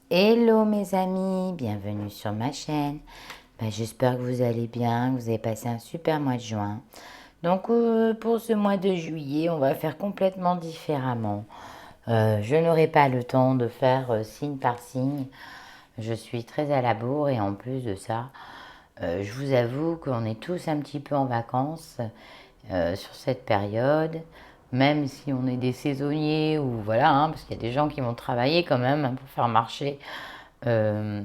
Hello mes amis, bienvenue sur ma chaîne. J'espère que vous allez bien, que vous avez passé un super mois de juin. Donc pour ce mois de juillet, on va faire complètement différemment. Je n'aurai pas le temps de faire signe par signe. Je suis très à la bourre et en plus de ça, je vous avoue qu'on est tous un petit peu en vacances sur cette période. Même si on est des saisonniers ou voilà, hein, parce qu'il y a des gens qui vont travailler quand même hein, pour faire marcher euh,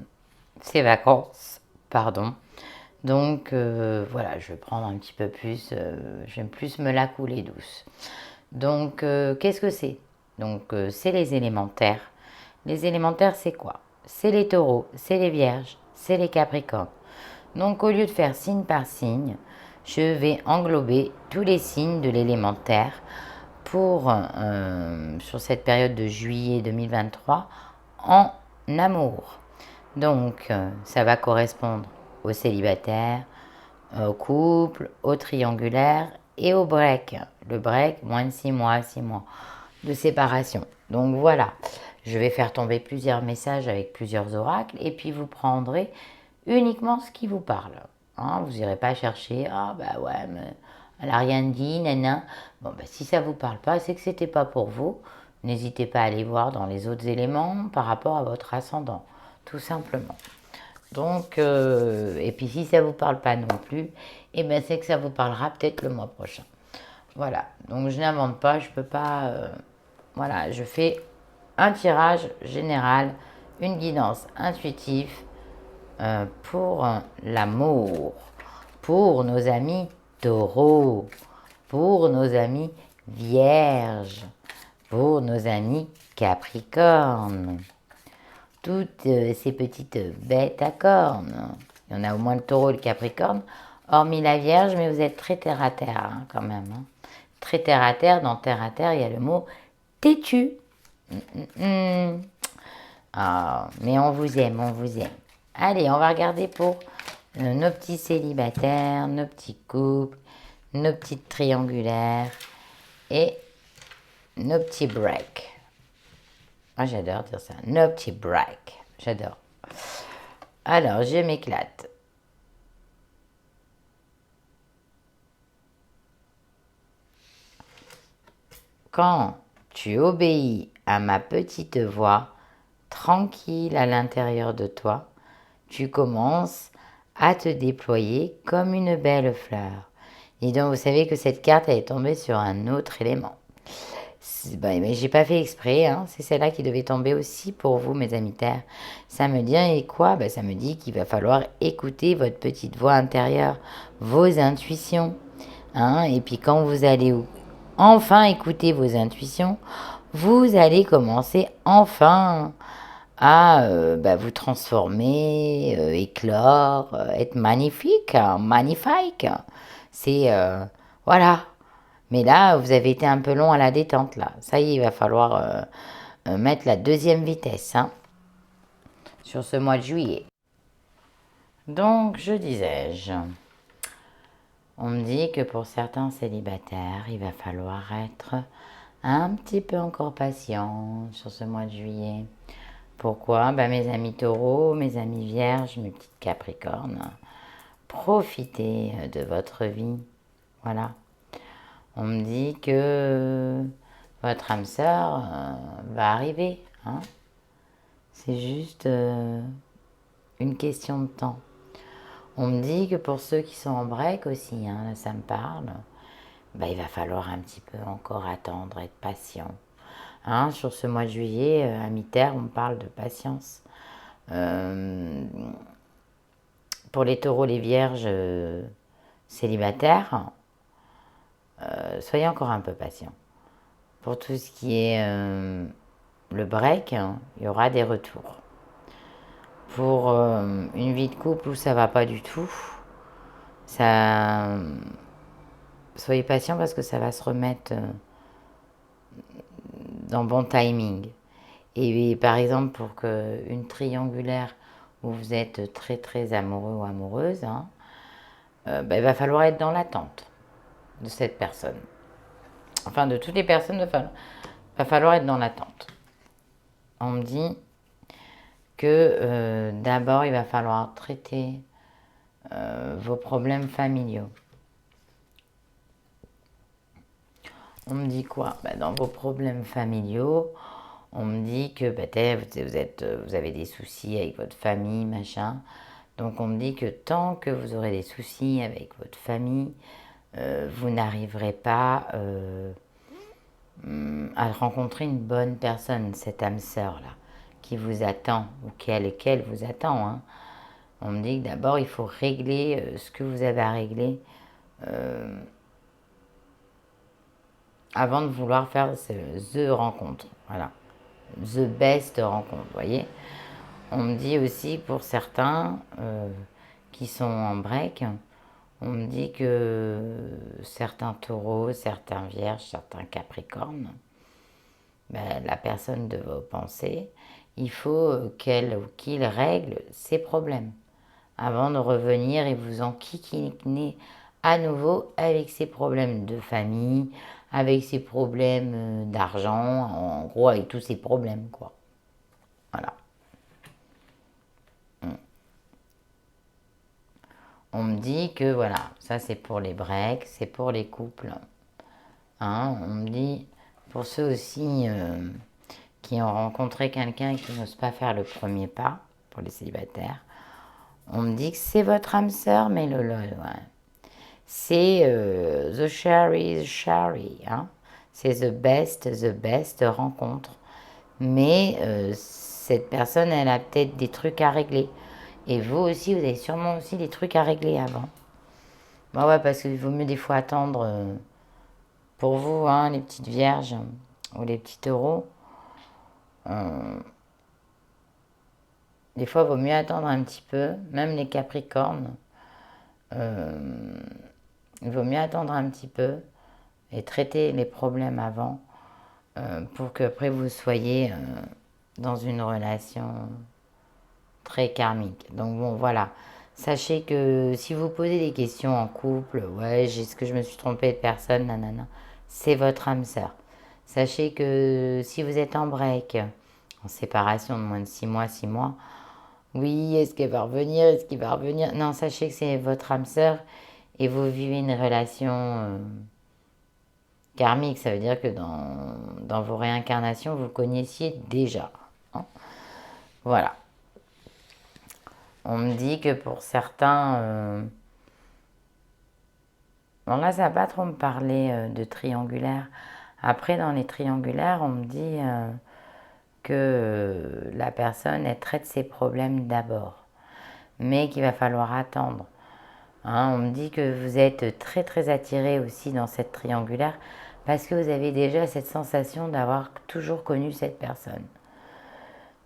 ces vacances, pardon. Donc voilà, je vais prendre un petit peu plus, j'aime plus me la couler douce. Donc qu'est-ce que c'est? Donc c'est les élémentaires. Les élémentaires, c'est quoi? C'est les taureaux, c'est les vierges, c'est les capricornes. Donc au lieu de faire signe par signe, je vais englober tous les signes de l'élémentaire pour sur cette période de juillet 2023 en amour. Donc, ça va correspondre au célibataire, au couple, au triangulaire et au break. Le break, moins de 6 mois, 6 mois de séparation. Donc voilà, je vais faire tomber plusieurs messages avec plusieurs oracles et puis vous prendrez uniquement ce qui vous parle. Hein, vous n'irez pas chercher, ah bah ouais, mais elle n'a rien dit, nana. Bon, bah, si ça ne vous parle pas, c'est que c'était pas pour vous. N'hésitez pas à aller voir dans les autres éléments par rapport à votre ascendant, tout simplement. Donc, et puis si ça ne vous parle pas non plus, eh ben c'est que ça vous parlera peut-être le mois prochain. Voilà, donc je n'invente pas, je peux pas. Voilà, je fais un tirage général, une guidance intuitive pour l'amour, pour nos amis taureaux, pour nos amis vierges, pour nos amis capricornes. Toutes ces petites bêtes à cornes. Il y en a au moins le taureau et le capricorne, hormis la vierge, mais vous êtes très terre à terre hein, quand même. Hein. Très terre à terre, dans terre à terre, il y a le mot têtu. Ah, mais on vous aime, on vous aime. Allez, on va regarder pour nos petits célibataires, nos petits couples, nos petites triangulaires et nos petits breaks. Moi, j'adore dire ça. Nos petits breaks. J'adore. Alors, je m'éclate. Quand tu obéis à ma petite voix, tranquille à l'intérieur de toi, tu commences à te déployer comme une belle fleur. Et donc, vous savez que cette carte, elle est tombée sur un autre élément. Mais j'ai pas fait exprès, hein. C'est celle-là qui devait tomber aussi pour vous, mes amis terres. Ça me dit, et quoi? Ça me dit qu'il va falloir écouter votre petite voix intérieure, vos intuitions. Hein. Et puis quand vous allez enfin écouter vos intuitions, vous allez commencer enfin à vous transformer, éclore, être magnifique, hein, magnifique. C'est voilà. Mais là, vous avez été un peu long à la détente là. Ça y est, il va falloir mettre la deuxième vitesse hein, sur ce mois de juillet. Donc, je disais-je, on me dit que pour certains célibataires, il va falloir être un petit peu encore patient sur ce mois de juillet. Pourquoi? Mes amis taureaux, mes amis vierges, mes petites capricornes, profitez de votre vie. Voilà. On me dit que votre âme sœur va arriver. Hein. C'est juste une question de temps. On me dit que pour ceux qui sont en break aussi, hein, là, ça me parle, il va falloir un petit peu encore attendre, être patient. Hein, sur ce mois de juillet, à mi-terme, on parle de patience. Pour les taureaux, les vierges célibataires, soyez encore un peu patients. Pour tout ce qui est le break, hein, il y aura des retours. Pour une vie de couple où ça va pas du tout, ça, soyez patient parce que ça va se remettre dans bon timing. Et par exemple, pour une triangulaire où vous êtes très très amoureux ou amoureuse, hein, il va falloir être dans l'attente de cette personne. Enfin, de toutes les personnes, va falloir être dans l'attente. On me dit que d'abord, il va falloir traiter vos problèmes familiaux. On me dit quoi? Dans vos problèmes familiaux, on me dit que peut-être vous avez des soucis avec votre famille, machin. Donc on me dit que tant que vous aurez des soucis avec votre famille, vous n'arriverez pas à rencontrer une bonne personne, cette âme sœur là, qui vous attend, ou qu'elle vous attend. Hein. On me dit que d'abord il faut régler ce que vous avez à régler avant de vouloir faire the rencontre. Voilà. The best rencontre, vous voyez. On me dit aussi pour certains qui sont en break, on me dit que certains taureaux, certains vierges, certains capricornes, la personne de vos pensées, il faut qu'elle ou qu'il règle ses problèmes avant de revenir et vous enquiquiner à nouveau avec ses problèmes de famille, avec ses problèmes d'argent, en gros avec tous ses problèmes, quoi. Voilà. On me dit que voilà, ça c'est pour les breaks, c'est pour les couples. Hein, on me dit, pour ceux aussi qui ont rencontré quelqu'un qui n'ose pas faire le premier pas, pour les célibataires, on me dit que c'est votre âme sœur, mais ouais. C'est the cherry, cherry. Hein, c'est the best rencontre. Mais cette personne, elle a peut-être des trucs à régler. Et vous aussi, vous avez sûrement aussi des trucs à régler avant. Bah ouais, parce qu'il vaut mieux des fois attendre pour vous, hein, les petites vierges ou les petits taureaux. Des fois, il vaut mieux attendre un petit peu, même les capricornes. Il vaut mieux attendre un petit peu et traiter les problèmes avant pour qu'après vous soyez dans une relation très karmique. Donc bon, voilà. Sachez que si vous posez des questions en couple, ouais, est-ce que je me suis trompée de personne, nanana, c'est votre âme sœur. Sachez que si vous êtes en break, en séparation de moins de 6 mois, oui, est-ce qu'elle va revenir, est-ce qu'il va revenir? Non, sachez que c'est votre âme sœur et vous vivez une relation karmique. Ça veut dire que dans vos réincarnations, vous le connaissiez déjà. Hein. Voilà. On me dit que pour certains... bon là, ça va pas trop me parler de triangulaire. Après, dans les triangulaires, on me dit que la personne, elle traite ses problèmes d'abord. Mais qu'il va falloir attendre. Hein, on me dit que vous êtes très très attiré aussi dans cette triangulaire parce que vous avez déjà cette sensation d'avoir toujours connu cette personne.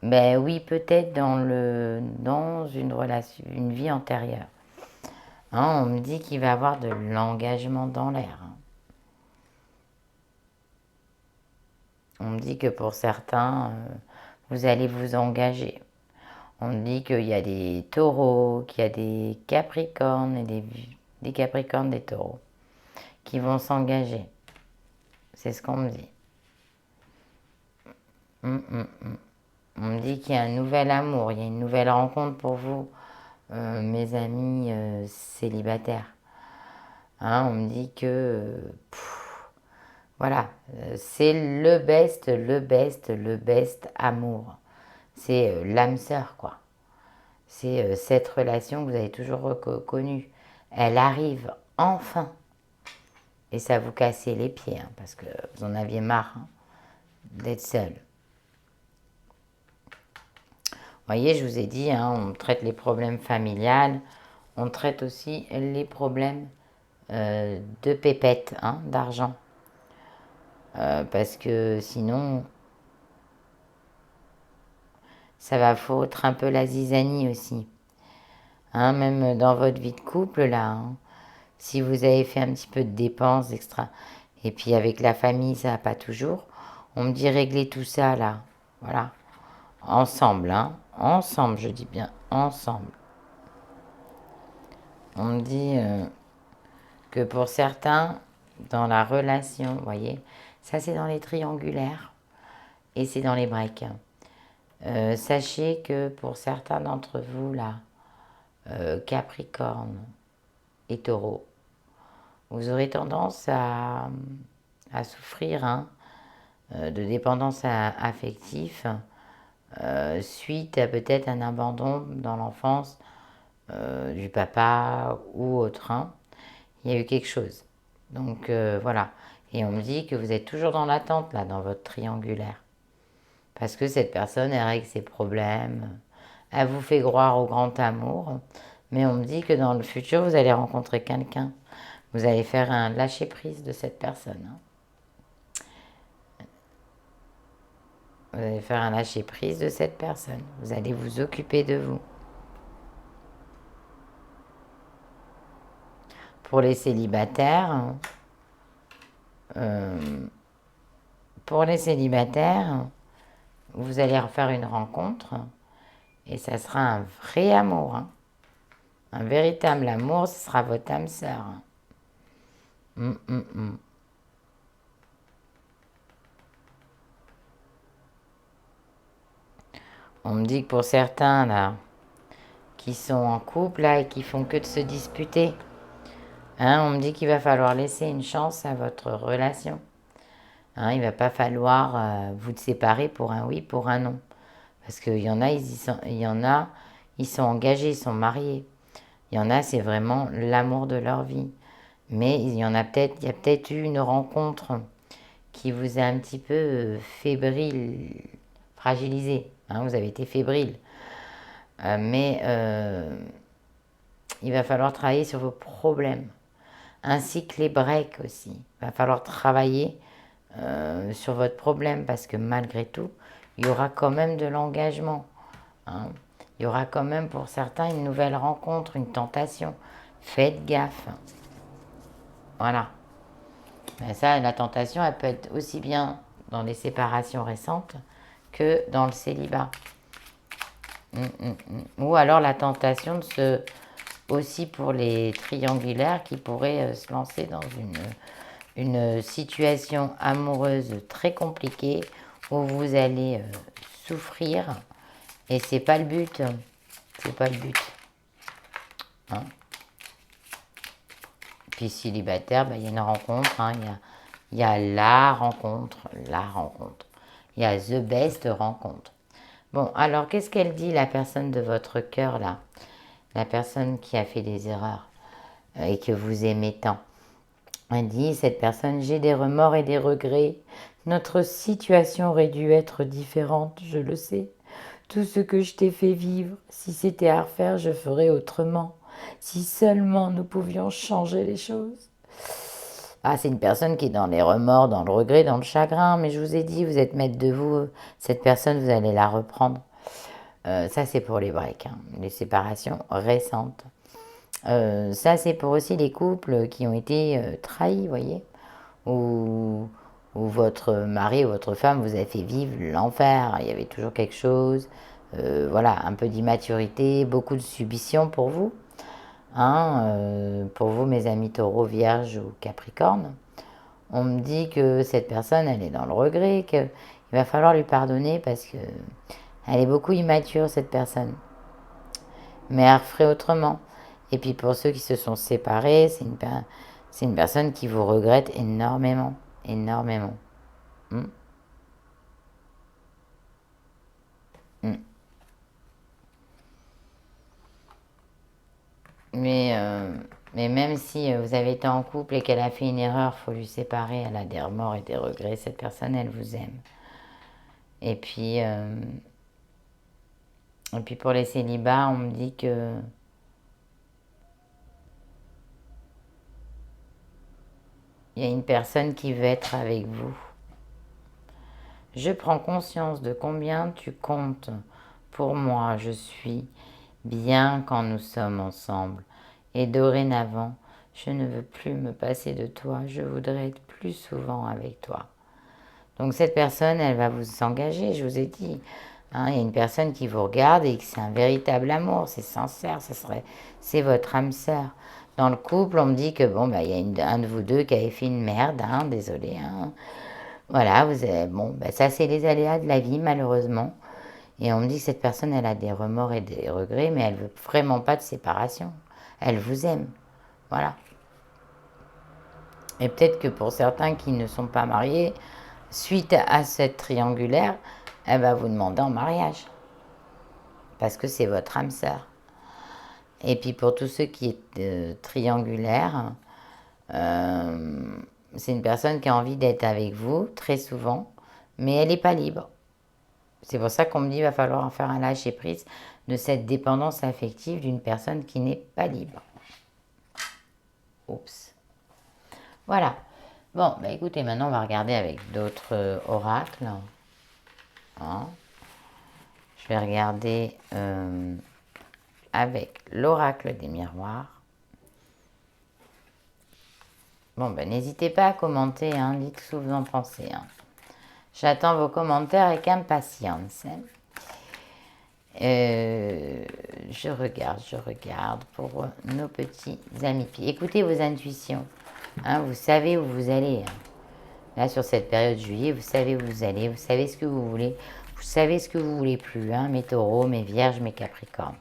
Ben oui, peut-être dans une relation, une vie antérieure. Hein, on me dit qu'il va y avoir de l'engagement dans l'air. Hein. On me dit que pour certains, vous allez vous engager. On me dit qu'il y a des taureaux, qu'il y a des capricornes et des capricornes, des taureaux qui vont s'engager. C'est ce qu'on me dit. On me dit qu'il y a un nouvel amour, il y a une nouvelle rencontre pour vous, mes amis célibataires. Hein, on me dit que voilà, c'est le best amour. C'est l'âme sœur, quoi. C'est cette relation que vous avez toujours connue. Elle arrive enfin. Et ça vous cassait les pieds, hein, parce que vous en aviez marre hein, d'être seul. Vous voyez, je vous ai dit, hein, on traite les problèmes familiales, on traite aussi les problèmes de pépettes, hein, d'argent. Parce que sinon, ça va foutre un peu la zizanie aussi. Hein, même dans votre vie de couple, là, hein, si vous avez fait un petit peu de dépenses extra, et puis avec la famille, ça va pas toujours, on me dit régler tout ça, là, voilà, ensemble, hein, ensemble, je dis bien, ensemble. On me dit que pour certains, dans la relation, vous voyez, ça c'est dans les triangulaires, et c'est dans les breaks. Sachez que pour certains d'entre vous, là, Capricorne et Taureau, vous aurez tendance à souffrir hein, de dépendance affective suite à peut-être un abandon dans l'enfance du papa ou autre. Hein. Il y a eu quelque chose. Donc voilà. Et on me dit que vous êtes toujours dans l'attente là, dans votre triangulaire. Parce que cette personne, elle règle ses problèmes. Elle vous fait croire au grand amour. Mais on me dit que dans le futur, vous allez rencontrer quelqu'un. Vous allez faire un lâcher-prise de cette personne. Hein. Vous allez faire un lâcher-prise de cette personne. Vous allez vous occuper de vous. Pour les célibataires, pour les célibataires, vous allez refaire une rencontre et ça sera un vrai amour. Hein. Un véritable amour, ce sera votre âme sœur. On me dit que pour certains, là, qui sont en couple, là, et qui font que de se disputer, hein, on me dit qu'il va falloir laisser une chance à votre relation. Hein, il ne va pas falloir vous séparer pour un oui, pour un non. Parce qu'il y en a, ils sont engagés, ils sont mariés. Il y en a, c'est vraiment l'amour de leur vie. Mais il y a peut-être eu une rencontre qui vous a un petit peu fébrile, fragilisé. Hein, vous avez été fébrile. Mais il va falloir travailler sur vos problèmes. Ainsi que les breaks aussi. Il va falloir travailler sur votre problème parce que malgré tout, il y aura quand même de l'engagement. Hein. Il y aura quand même pour certains une nouvelle rencontre, une tentation. Faites gaffe. Voilà. Mais ça, la tentation, elle peut être aussi bien dans les séparations récentes que dans le célibat. Ou alors la tentation aussi pour les triangulaires qui pourraient se lancer dans une situation amoureuse très compliquée où vous allez souffrir et c'est pas le but. C'est pas le but. Hein. Puis célibataire, il y a une rencontre. Hein, il y a la rencontre. Il y a the best rencontre. Bon, alors qu'est-ce qu'elle dit la personne de votre cœur là? La personne qui a fait des erreurs et que vous aimez tant. Elle dit, cette personne, j'ai des remords et des regrets. Notre situation aurait dû être différente, je le sais. Tout ce que je t'ai fait vivre, si c'était à refaire, je ferais autrement. Si seulement nous pouvions changer les choses. Ah, c'est une personne qui est dans les remords, dans le regret, dans le chagrin. Mais je vous ai dit, vous êtes maître de vous. Cette personne, vous allez la reprendre. Ça, c'est pour les breaks, hein, les séparations récentes. Ça, c'est pour aussi les couples qui ont été trahis, vous voyez, où votre mari ou votre femme vous a fait vivre l'enfer. Il y avait toujours quelque chose, voilà, un peu d'immaturité, beaucoup de submission pour vous. Hein, pour vous, mes amis taureaux, vierges ou capricornes. On me dit que cette personne, elle est dans le regret, qu'il va falloir lui pardonner parce que elle est beaucoup immature, cette personne. Mais elle referait autrement. Et puis pour ceux qui se sont séparés, c'est une personne qui vous regrette énormément. Énormément. Hmm. Hmm. Mais même si vous avez été en couple et qu'elle a fait une erreur, il faut lui séparer. Elle a des remords et des regrets. Cette personne, elle vous aime. Et puis pour les célibats, on me dit que il y a une personne qui veut être avec vous. Je prends conscience de combien tu comptes pour moi. Je suis bien quand nous sommes ensemble. Et dorénavant, je ne veux plus me passer de toi. Je voudrais être plus souvent avec toi. Donc cette personne, elle va vous engager, je vous ai dit. Hein, il y a une personne qui vous regarde et que c'est un véritable amour, c'est sincère, c'est votre âme sœur. Dans le couple, on me dit que bon, il y a un de vous deux qui avait fait une merde, hein, désolé. Hein. Voilà, ça c'est les aléas de la vie, malheureusement. Et on me dit que cette personne, elle a des remords et des regrets, mais elle veut vraiment pas de séparation. Elle vous aime. Voilà. Et peut-être que pour certains qui ne sont pas mariés, suite à cette triangulaire, elle va vous demander en mariage. Parce que c'est votre âme sœur. Et puis pour tous ceux qui est triangulaire, c'est une personne qui a envie d'être avec vous très souvent, mais elle n'est pas libre. C'est pour ça qu'on me dit qu'il va falloir en faire un lâcher prise de cette dépendance affective d'une personne qui n'est pas libre. Oups. Voilà. Bon, bah écoutez, maintenant on va regarder avec d'autres oracles. Hein. Je vais regarder avec l'oracle des miroirs. Bon, ben n'hésitez pas à commenter, hein, dites ce que vous en pensez. Hein. J'attends vos commentaires avec impatience. Hein. Je regarde pour nos petits amis. Puis écoutez vos intuitions. Hein, vous savez où vous allez. Hein. Là, sur cette période de juillet, vous savez où vous allez. Vous savez ce que vous voulez. Vous savez ce que vous voulez plus. Hein, mes taureaux, mes vierges, mes capricornes.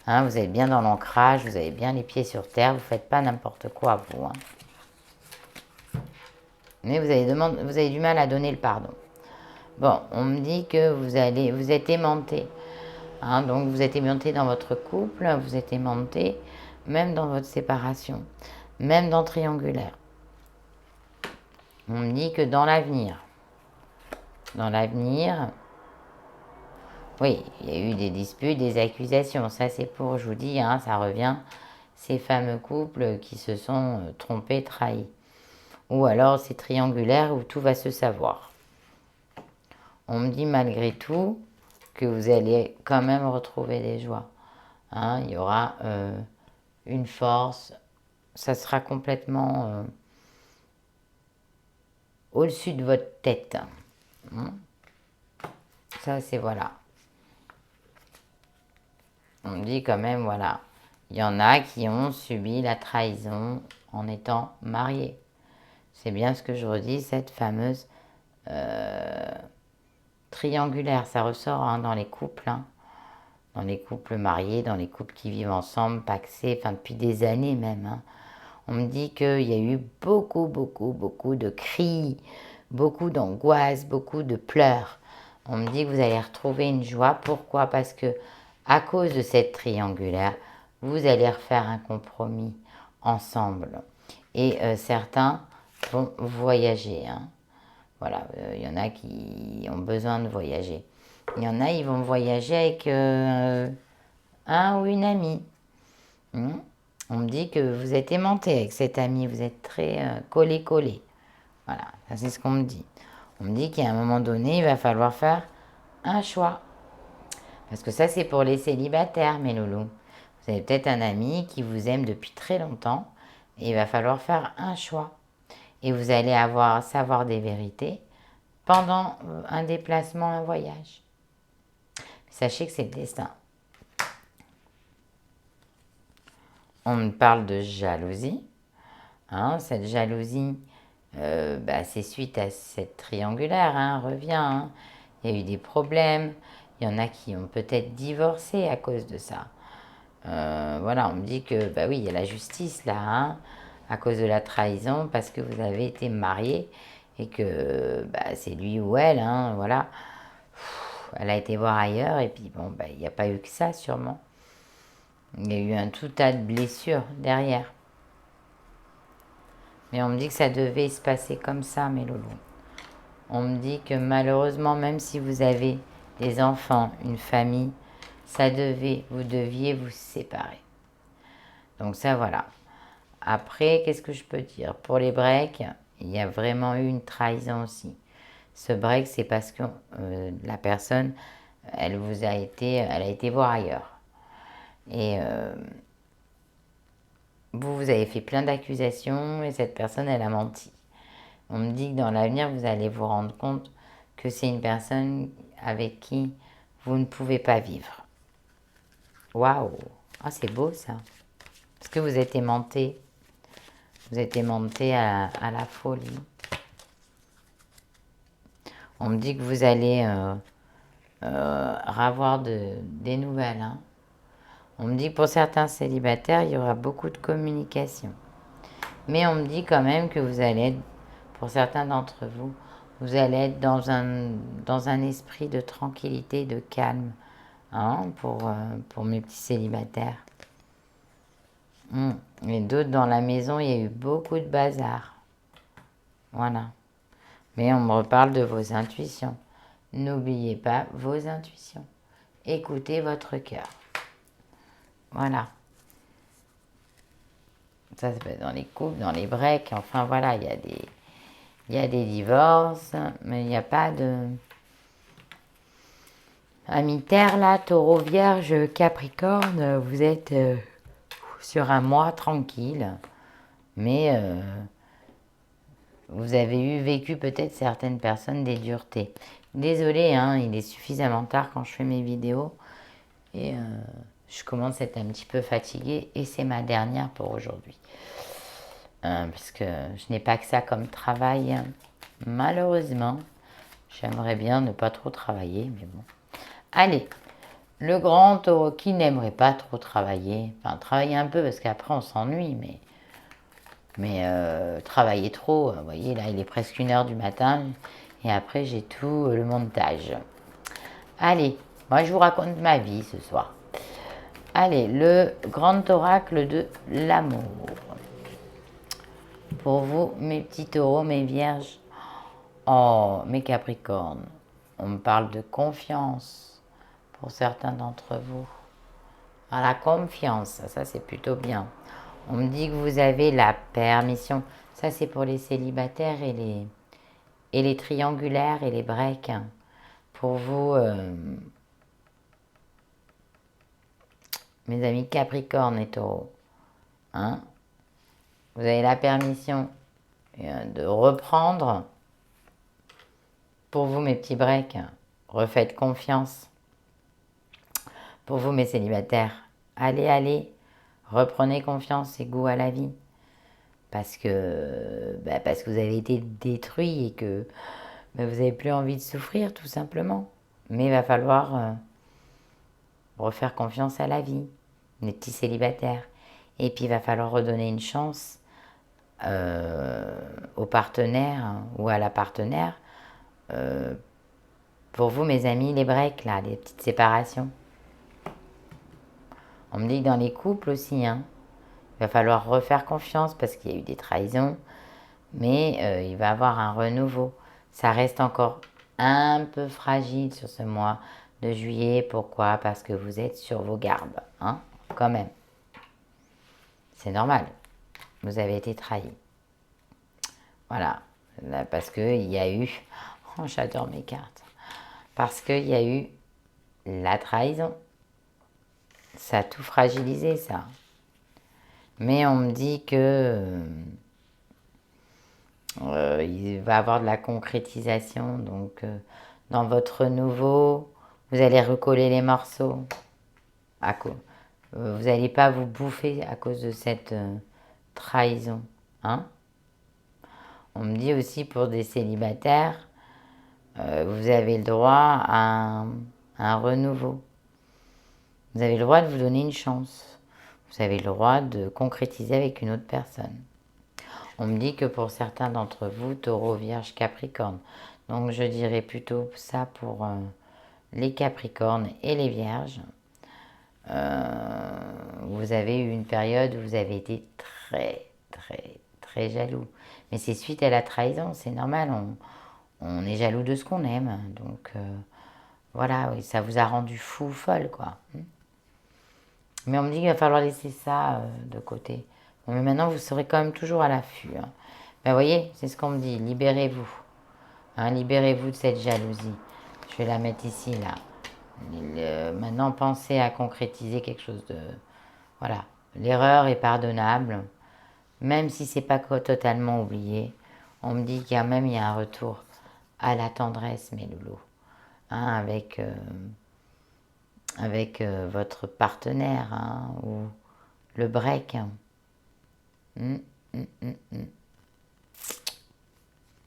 Hein, vous êtes bien dans l'ancrage. Vous avez bien les pieds sur terre. Vous ne faites pas n'importe quoi, vous. Hein. Mais vous avez du mal à donner le pardon. Bon, on me dit que vous êtes aimanté. Hein, donc vous êtes aimanté dans votre couple, vous êtes aimanté même dans votre séparation, même dans triangulaire. On me dit que dans l'avenir, oui, il y a eu des disputes, des accusations. Ça c'est pour, je vous dis, hein, ça revient, ces fameux couples qui se sont trompés, trahis. Ou alors c'est triangulaire où tout va se savoir. On me dit malgré tout que vous allez quand même retrouver des joies. Hein, il y aura une force, ça sera complètement au-dessus de votre tête. Hein. Ça c'est voilà. On me dit quand même voilà. Il y en a qui ont subi la trahison en étant mariés. C'est bien ce que je redis, cette fameuse triangulaire. Ça ressort hein, dans les couples. Hein. Dans les couples mariés, dans les couples qui vivent ensemble, pacsés, enfin depuis des années même. Hein. On me dit qu'il y a eu beaucoup de cris, beaucoup d'angoisse, beaucoup de pleurs. On me dit que vous allez retrouver une joie. Pourquoi? Parce que à cause de cette triangulaire, vous allez refaire un compromis ensemble. Et certains vont voyager. Hein. Voilà, il y en a qui ont besoin de voyager. Il y en a, ils vont voyager avec un ou une amie. On me dit que vous êtes aimanté avec cet ami, vous êtes très collé. Voilà, ça c'est ce qu'on me dit. On me dit qu'à un moment donné, il va falloir faire un choix. Parce que ça, c'est pour les célibataires, mes loulous. Vous avez peut-être un ami qui vous aime depuis très longtemps et il va falloir faire un choix. Et vous allez savoir des vérités pendant un déplacement, un voyage. Sachez que c'est le destin. On me parle de jalousie. Hein, cette jalousie, c'est suite à cette triangulaire, hein, revient. Hein. Il y a eu des problèmes. Il y en a qui ont peut-être divorcé à cause de ça. Voilà, on me dit que, bah oui, il y a la justice là, hein, à cause de la trahison, parce que vous avez été marié et que c'est lui ou elle, hein, voilà. Elle a été voir ailleurs et puis bon, il n'y a pas eu que ça sûrement. Il y a eu un tout tas de blessures derrière. Mais on me dit que ça devait se passer comme ça, mes loulous. On me dit que malheureusement, même si vous avez des enfants, une famille, vous deviez vous séparer. Donc ça, voilà. Après, qu'est-ce que je peux dire? Pour les breaks, il y a vraiment eu une trahison aussi. Ce break, c'est parce que la personne, elle a été voir ailleurs. Et vous avez fait plein d'accusations et cette personne, elle a menti. On me dit que dans l'avenir, vous allez vous rendre compte que c'est une personne avec qui vous ne pouvez pas vivre. Waouh! Ah, c'est beau ça. Parce que vous êtes aimanté. Vous êtes aimanté à la folie. On me dit que vous allez avoir des nouvelles. Hein. On me dit que pour certains célibataires, il y aura beaucoup de communication. Mais on me dit quand même que vous allez être, pour certains d'entre vous, vous allez être dans un esprit de tranquillité, de calme, hein, pour mes petits célibataires. Et d'autres dans la maison, il y a eu beaucoup de bazar. Voilà. Mais on me reparle de vos intuitions. N'oubliez pas vos intuitions. Écoutez votre cœur. Voilà. Ça peut être dans les couples, dans les breaks. Enfin voilà, il y a des divorces, mais il n'y a pas de... Ami Terre, là, Taureau, Vierge, Capricorne, vous êtes sur un mois tranquille. Mais vous avez vécu peut-être certaines personnes des duretés. Désolée, hein, il est suffisamment tard quand je fais mes vidéos. Et je commence à être un petit peu fatiguée. Et c'est ma dernière pour aujourd'hui. Parce que je n'ai pas que ça comme travail. Malheureusement, j'aimerais bien ne pas trop travailler. Mais bon. Allez, le grand taureau qui n'aimerait pas trop travailler. Enfin, travailler un peu parce qu'après on s'ennuie. Mais travailler trop, vous voyez, là, il est presque 1h du matin. Et après, j'ai tout le montage. Allez, moi, je vous raconte ma vie ce soir. Allez, le grand oracle de l'amour. Pour vous, mes petits taureaux, mes vierges. Oh, mes capricornes. On me parle de confiance pour certains d'entre vous. À la confiance, ça c'est plutôt bien. On me dit que vous avez la permission. Ça c'est pour les célibataires et les triangulaires et les breaks. Pour vous, mes amis Capricorne et Taureau. Hein, vous avez la permission de reprendre. Pour vous, mes petits breaks, refaites confiance. Pour vous, mes célibataires, allez, reprenez confiance et goût à la vie. Parce que vous avez été détruit et que vous n'avez plus envie de souffrir, tout simplement. Mais il va falloir refaire confiance à la vie, les petits célibataires. Et puis, il va falloir redonner une chance au partenaire ou à la partenaire. Pour vous, mes amis, les breaks, là, les petites séparations. On me dit que dans les couples aussi, hein, il va falloir refaire confiance parce qu'il y a eu des trahisons. Mais il va y avoir un renouveau. Ça reste encore un peu fragile sur ce mois de juillet. Pourquoi? Parce que vous êtes sur vos gardes, hein, quand même. C'est normal. Vous avez été trahi. Voilà. Là, parce qu'il y a eu... Oh, j'adore mes cartes. Parce qu'il y a eu la trahison. Ça a tout fragilisé, ça. Mais on me dit que... il va y avoir de la concrétisation. Donc, dans votre renouveau, vous allez recoller les morceaux. Vous n'allez pas vous bouffer à cause de cette trahison. Hein, on me dit aussi pour des célibataires, vous avez le droit à un renouveau. Vous avez le droit de vous donner une chance. Vous avez le droit de concrétiser avec une autre personne. On me dit que pour certains d'entre vous, Taureau, Vierge, Capricorne. Donc je dirais plutôt ça pour les Capricornes et les Vierges. Vous avez eu une période où vous avez été très jaloux. Mais c'est suite à la trahison, c'est normal. On est jaloux de ce qu'on aime. Donc voilà, oui, ça vous a rendu fou, folle, quoi. Mais on me dit qu'il va falloir laisser ça de côté. Bon, mais maintenant, vous serez quand même toujours à l'affût. Hein. Ben, vous voyez, c'est ce qu'on me dit. Libérez-vous. Hein, libérez-vous de cette jalousie. Je vais la mettre ici, là. Maintenant, pensez à concrétiser quelque chose de... Voilà. L'erreur est pardonnable. Même si c'est pas totalement oublié. On me dit qu'il y a même un retour à la tendresse, mes loulous. Hein, avec votre partenaire, hein, ou le break.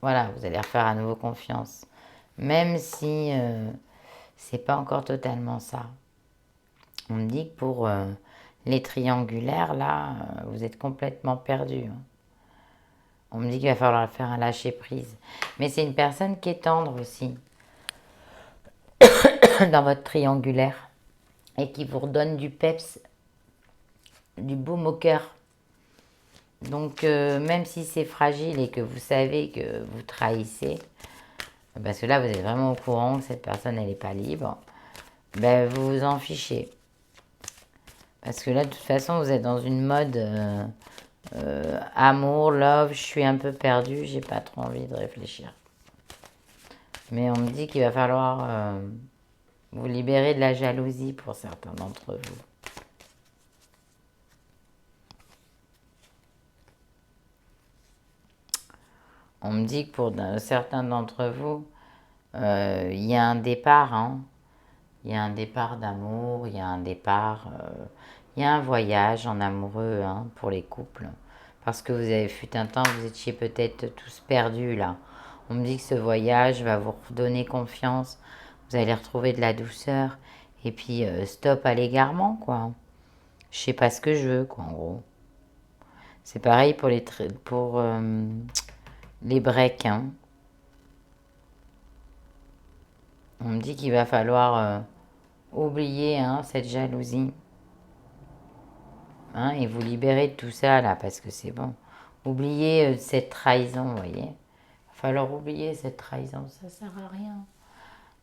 Voilà, vous allez refaire à nouveau confiance. Même si c'est pas encore totalement ça. On me dit que pour les triangulaires, là, vous êtes complètement perdu. On me dit qu'il va falloir faire un lâcher prise. Mais c'est une personne qui est tendre aussi dans votre triangulaire et qui vous redonne du peps, du baume au cœur. Donc même si c'est fragile et que vous savez que vous trahissez, parce que là vous êtes vraiment au courant que cette personne elle n'est pas libre, ben vous vous en fichez. Parce que là de toute façon vous êtes dans une mode amour, love, je suis un peu perdue, j'ai pas trop envie de réfléchir. Mais on me dit qu'il va falloir vous libérer de la jalousie pour certains d'entre vous. On me dit que pour certains d'entre vous, il y a un départ, hein. Il y a un départ d'amour, il y a un départ, il y a un voyage en amoureux hein, pour les couples. Parce que vous avez fut un temps, vous étiez peut-être tous perdus là. On me dit que ce voyage va vous redonner confiance, vous allez retrouver de la douceur, et puis stop à l'égarement quoi. Je sais pas ce que je veux quoi en gros. C'est pareil pour les breaks. Hein. On me dit qu'il va falloir oublier hein, cette jalousie. Hein, et vous libérer de tout ça là, parce que c'est bon. Oubliez cette trahison, vous voyez. Il va falloir oublier cette trahison, ça sert à rien.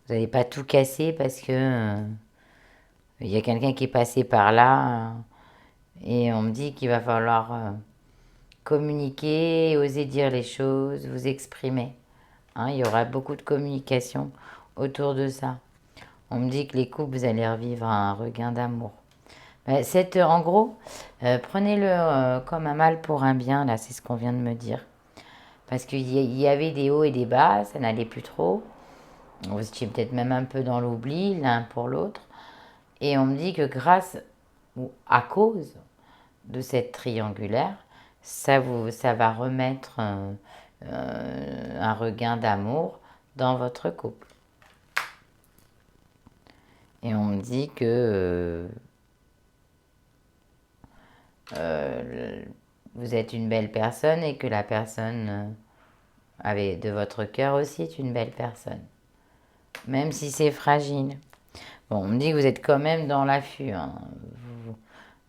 Vous n'allez pas tout casser parce que il y a quelqu'un qui est passé par là et on me dit qu'il va falloir communiquer, oser dire les choses, vous exprimer. Hein, il y aura beaucoup de communication autour de ça. On me dit que les couples, vous allez revivre un regain d'amour. En gros, prenez-le comme un mal pour un bien, là, c'est ce qu'on vient de me dire. Parce qu'il y avait des hauts et des bas, ça n'allait plus trop. Vous étiez peut-être même un peu dans l'oubli, l'un pour l'autre. Et on me dit que grâce ou à cause de cette triangulaire, ça va remettre un regain d'amour dans votre couple. Et on me dit que vous êtes une belle personne et que la personne de votre cœur aussi est une belle personne. Même si c'est fragile. Bon, on me dit que vous êtes quand même dans l'affût. Hein,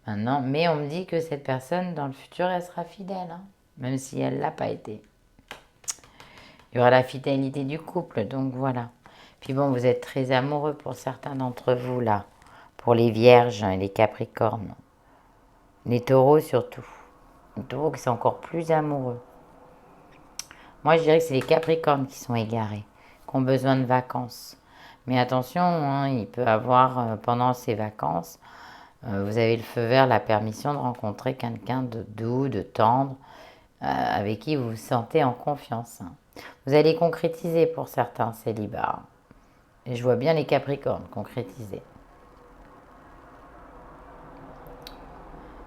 maintenant, mais on me dit que cette personne, dans le futur, elle sera fidèle. Hein, même si elle ne l'a pas été. Il y aura la fidélité du couple, donc voilà. Puis bon, vous êtes très amoureux pour certains d'entre vous, là. Pour les vierges et les capricornes. Les taureaux surtout. Les taureaux qui sont encore plus amoureux. Moi, je dirais que c'est les capricornes qui sont égarés, qui ont besoin de vacances. Mais attention, hein, il peut avoir, pendant ces vacances, vous avez le feu vert, la permission de rencontrer quelqu'un de doux, de tendre, avec qui vous vous sentez en confiance. Hein. Vous allez concrétiser pour certains célibats. Et je vois bien les capricornes concrétiser.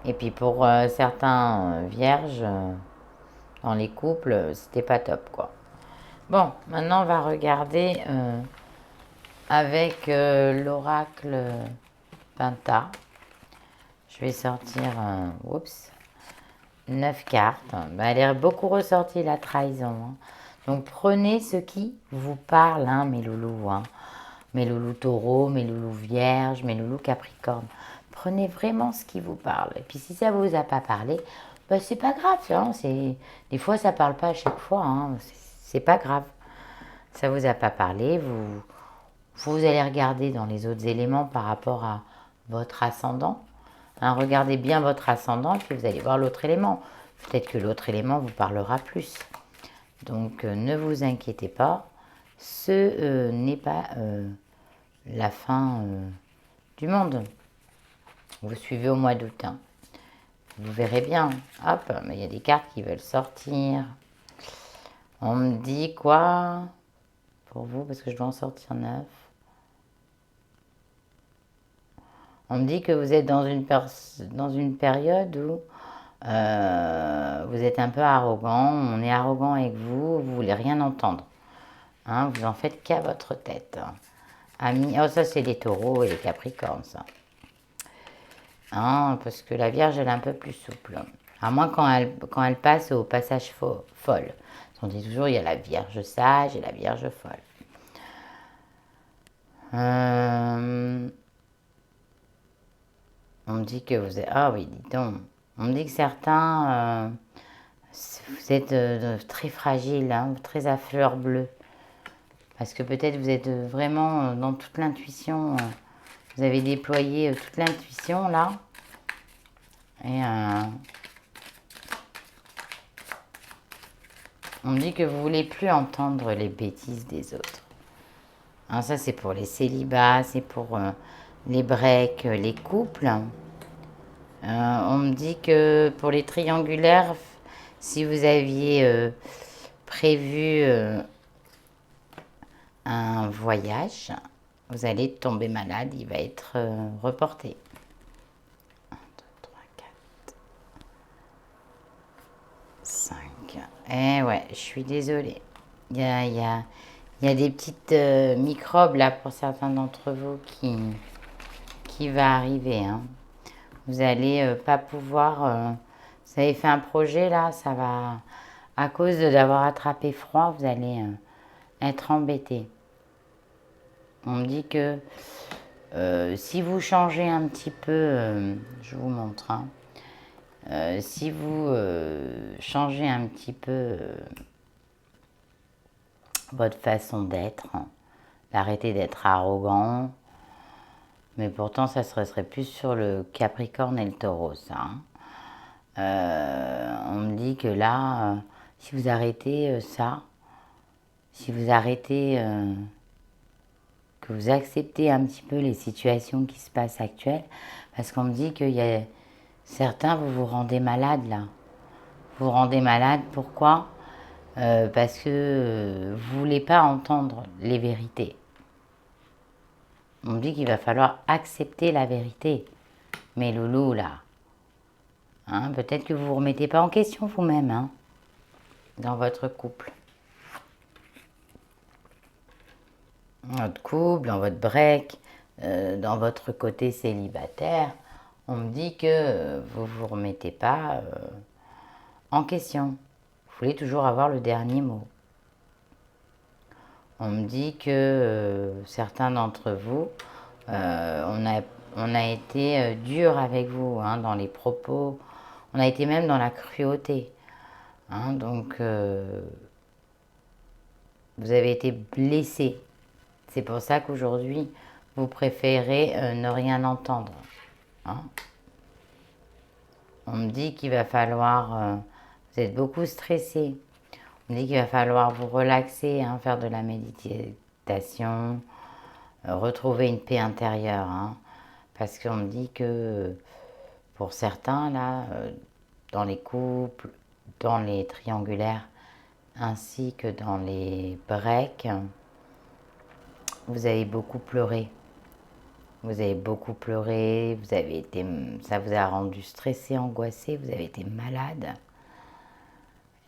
Et puis pour certains vierges, dans les couples, c'était pas top quoi. Bon, maintenant on va regarder avec l'oracle Penta. Je vais sortir 9 cartes. Elle est beaucoup ressortie la trahison. Hein. Donc prenez ce qui vous parle, hein, mes loulous. Hein. Mes loulous taureaux, mes loulous vierges, mes loulous capricornes. Prenez vraiment ce qui vous parle. Et puis si ça ne vous a pas parlé, bah, c'est pas grave. Hein. Des fois ça ne parle pas à chaque fois. Hein. C'est pas grave. Ça vous a pas parlé. Vous allez regarder dans les autres éléments par rapport à votre ascendant. Hein, regardez bien votre ascendant et puis vous allez voir l'autre élément. Peut-être que l'autre élément vous parlera plus. Donc ne vous inquiétez pas. Ce n'est pas la fin du monde. Vous suivez au mois d'août. Hein. Vous verrez bien. Hop, mais il y a des cartes qui veulent sortir. On me dit quoi pour vous, parce que je dois en sortir 9. On me dit que vous êtes dans une période où vous êtes un peu arrogant. On est arrogant avec vous, vous voulez rien entendre. Hein, vous en faites qu'à votre tête. Amis, oh ça c'est les taureaux et les capricornes ça. Hein, parce que la Vierge elle est un peu plus souple. À moins quand elle passe au passage folle. On dit toujours il y a la Vierge sage et la Vierge folle. On me dit que vous êtes... Ah oui, dis donc. On me dit que certains... vous êtes très fragile, hein, très à fleur bleue. Parce que peut-être vous êtes vraiment dans toute l'intuition. Vous avez déployé toute l'intuition là. Et on me dit que vous voulez plus entendre les bêtises des autres. Alors ça c'est pour les célibats, c'est pour les breaks, les couples. On me dit que pour les triangulaires, si vous aviez prévu un voyage, vous allez tomber malade, il va être reporté. 1, 2, 3, 4, 5. Eh ouais, je suis désolée. Il y a des petites microbes là pour certains d'entre vous qui va arriver. Hein. Vous allez pas pouvoir... vous avez fait un projet là, ça va... À cause d'avoir attrapé froid, vous allez être embêté. On me dit que si vous changez un petit peu, je vous montre, hein, si vous changez un petit peu votre façon d'être, d'arrêter d'être arrogant, mais pourtant ça serait plus sur le Capricorne et le Taureau, ça. Hein. On me dit que là, si vous arrêtez ça, si vous arrêtez, que vous acceptez un petit peu les situations qui se passent actuelles, parce qu'on me dit qu'il y a certains, vous vous rendez malade là. Vous vous rendez malade, pourquoi parce que vous ne voulez pas entendre les vérités. On me dit qu'il va falloir accepter la vérité. Mais loulou là, hein, peut-être que vous ne vous remettez pas en question vous-même, hein, dans votre couple. Votre couple, dans votre break, dans votre côté célibataire, on me dit que vous ne vous remettez pas en question. Vous voulez toujours avoir le dernier mot. On me dit que certains d'entre vous, on a été dur avec vous hein, dans les propos. On a été même dans la cruauté. Hein, donc, vous avez été blessé. C'est pour ça qu'aujourd'hui, vous préférez ne rien entendre. Hein. On me dit qu'il va falloir... vous êtes beaucoup stressé. On me dit qu'il va falloir vous relaxer, hein, faire de la méditation, retrouver une paix intérieure. Hein, parce qu'on me dit que pour certains, là, dans les couples, dans les triangulaires, ainsi que dans les breaks, vous avez beaucoup pleuré. Vous avez beaucoup pleuré, vous avez été, ça vous a rendu stressé, angoissé, vous avez été malade.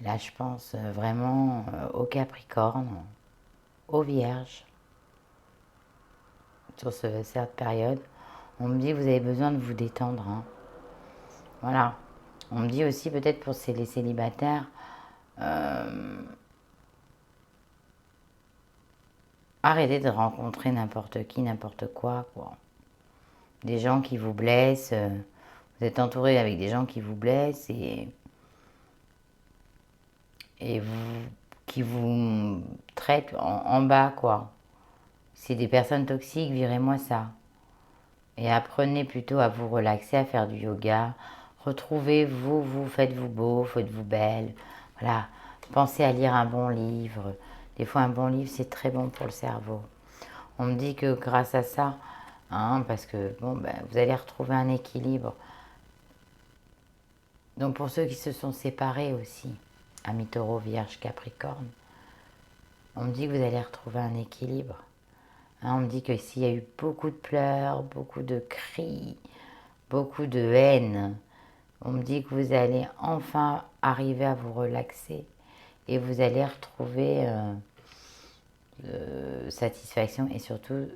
Là, je pense vraiment aux Capricornes, aux Vierges. Sur cette période, on me dit que vous avez besoin de vous détendre. Hein. Voilà. On me dit aussi peut-être pour les célibataires, arrêtez de rencontrer n'importe qui, n'importe quoi. Des gens qui vous blessent. Vous êtes entouré avec des gens qui vous blessent et qui vous traitent en bas, quoi. C'est des personnes toxiques, virez-moi ça. Et apprenez plutôt à vous relaxer, à faire du yoga. Retrouvez-vous, faites-vous beau, faites-vous belle. Voilà, pensez à lire un bon livre. Des fois, un bon livre, c'est très bon pour le cerveau. On me dit que grâce à ça, hein, parce que bon, ben, vous allez retrouver un équilibre. Donc pour ceux qui se sont séparés aussi, amis Taureau, Vierge, Capricorne, on me dit que vous allez retrouver un équilibre. Hein, on me dit que s'il y a eu beaucoup de pleurs, beaucoup de cris, beaucoup de haine, on me dit que vous allez enfin arriver à vous relaxer et vous allez retrouver satisfaction et surtout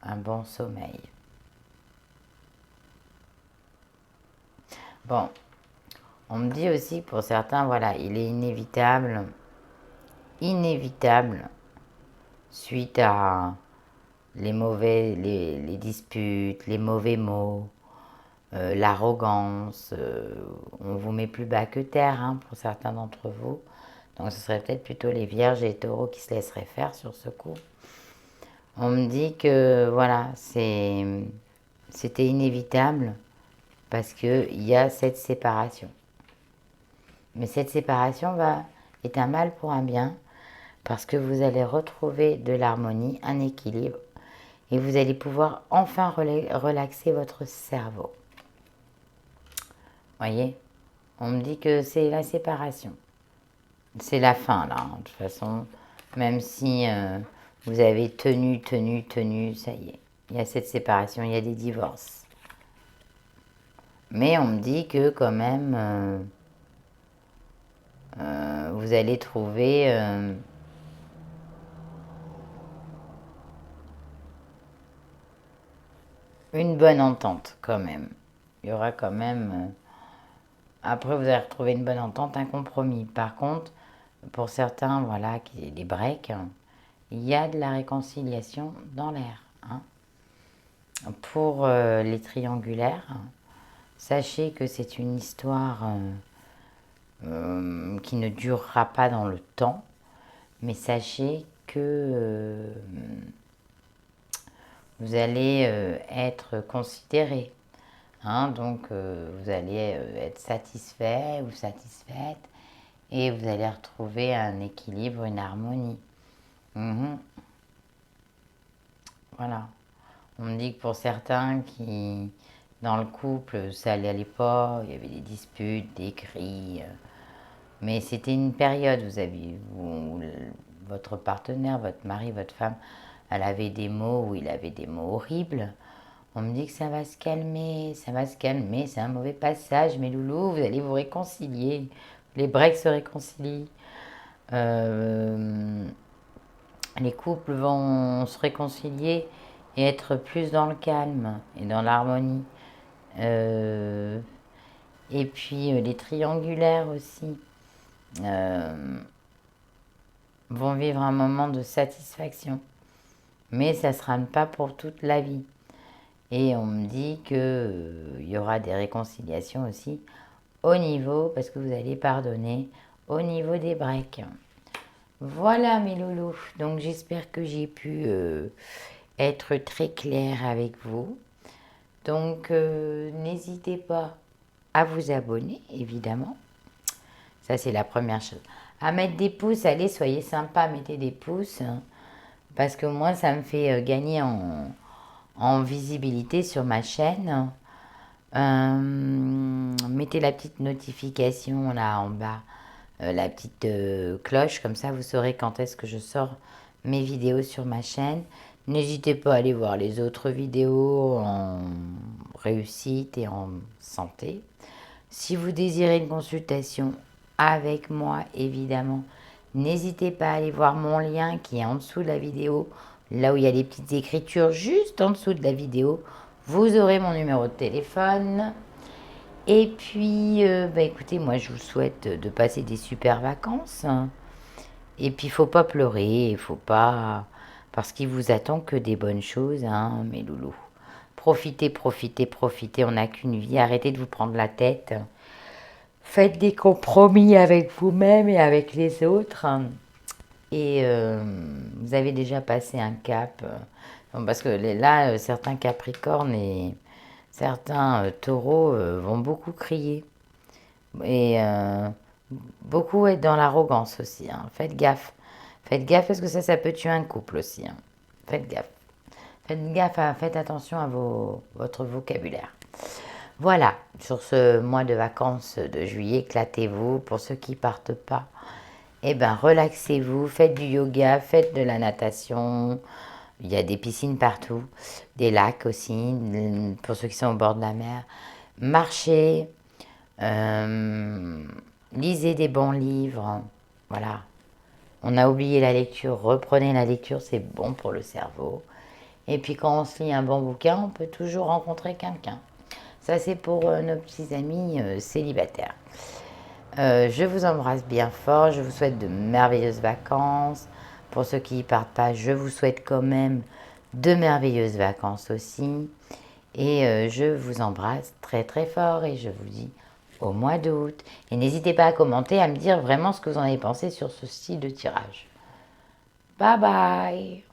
un bon sommeil. Bon, on me dit aussi pour certains, voilà, il est inévitable, suite à les disputes, les mauvais mots, l'arrogance, on vous met plus bas que terre hein, pour certains d'entre vous. Donc ce serait peut-être plutôt les vierges et les taureaux qui se laisseraient faire sur ce coup. On me dit que voilà, c'était inévitable parce qu'il y a cette séparation. Mais cette séparation est un mal pour un bien parce que vous allez retrouver de l'harmonie, un équilibre et vous allez pouvoir enfin relaxer votre cerveau. Voyez, on me dit que c'est la séparation. C'est la fin là, hein. De toute façon, même si vous avez tenu, ça y est. Il y a cette séparation, il y a des divorces. Mais on me dit que quand même, vous allez trouver une bonne entente quand même. Il y aura quand même... après, vous allez retrouver une bonne entente, un compromis. Par contre, pour certains, voilà, qui des breaks, il y a de la réconciliation dans l'air. Hein. Pour les triangulaires, sachez que c'est une histoire qui ne durera pas dans le temps, mais sachez que vous allez être considéré. Hein, donc vous allez être satisfait ou satisfaite et vous allez retrouver un équilibre, une harmonie. Voilà. On me dit que pour certains qui, dans le couple, ça allait pas, il y avait des disputes, des cris, mais c'était une période, votre partenaire, votre mari, votre femme, elle avait des mots ou il avait des mots horribles. On me dit que ça va se calmer, c'est un mauvais passage, mes loulous, vous allez vous réconcilier. Les breaks se réconcilient. Les couples vont se réconcilier et être plus dans le calme et dans l'harmonie. Et puis les triangulaires aussi vont vivre un moment de satisfaction. Mais ça ne sera pas pour toute la vie. Et on me dit qu'il y aura des réconciliations aussi au niveau, parce que vous allez pardonner, au niveau des breaks. Voilà mes loulous, donc j'espère que j'ai pu être très claire avec vous. Donc n'hésitez pas à vous abonner, évidemment. Ça c'est la première chose. À mettre des pouces, allez, soyez sympas, mettez des pouces. Hein, parce que moi ça me fait gagner en visibilité sur ma chaîne. Mettez la petite notification là en bas, la petite cloche, comme ça vous saurez quand est-ce que je sors mes vidéos sur ma chaîne. N'hésitez pas à aller voir les autres vidéos en réussite et en santé. Si vous désirez une consultation avec moi, évidemment, n'hésitez pas à aller voir mon lien qui est en dessous de la vidéo, là où il y a les petites écritures juste en dessous de la vidéo. Vous aurez mon numéro de téléphone. Et puis, écoutez, moi je vous souhaite de passer des super vacances. Et puis, il faut pas pleurer, il faut pas... Parce qu'il vous attend que des bonnes choses, hein, mes loulous. Profitez, profitez, profitez, on n'a qu'une vie, arrêtez de vous prendre la tête. Faites des compromis avec vous-même et avec les autres. Et vous avez déjà passé un cap. Parce que là, certains capricornes et certains taureaux vont beaucoup crier. Et beaucoup être dans l'arrogance aussi. Hein. Faites gaffe. Faites gaffe parce que ça peut tuer un couple aussi. Hein. Faites gaffe. Faites gaffe, faites attention à votre vocabulaire. Voilà, sur ce mois de vacances de juillet, éclatez-vous. Pour ceux qui partent pas, eh ben relaxez-vous, faites du yoga, faites de la natation. Il y a des piscines partout, des lacs aussi, pour ceux qui sont au bord de la mer. Marchez, lisez des bons livres, voilà. On a oublié la lecture, reprenez la lecture, c'est bon pour le cerveau. Et puis quand on se lit un bon bouquin, on peut toujours rencontrer quelqu'un. Ça, c'est pour nos petits amis célibataires. Je vous embrasse bien fort, je vous souhaite de merveilleuses vacances. Pour ceux qui y partent pas, je vous souhaite quand même de merveilleuses vacances aussi. Et je vous embrasse très très fort et je vous dis au mois d'août. Et n'hésitez pas à commenter, à me dire vraiment ce que vous en avez pensé sur ce style de tirage. Bye bye!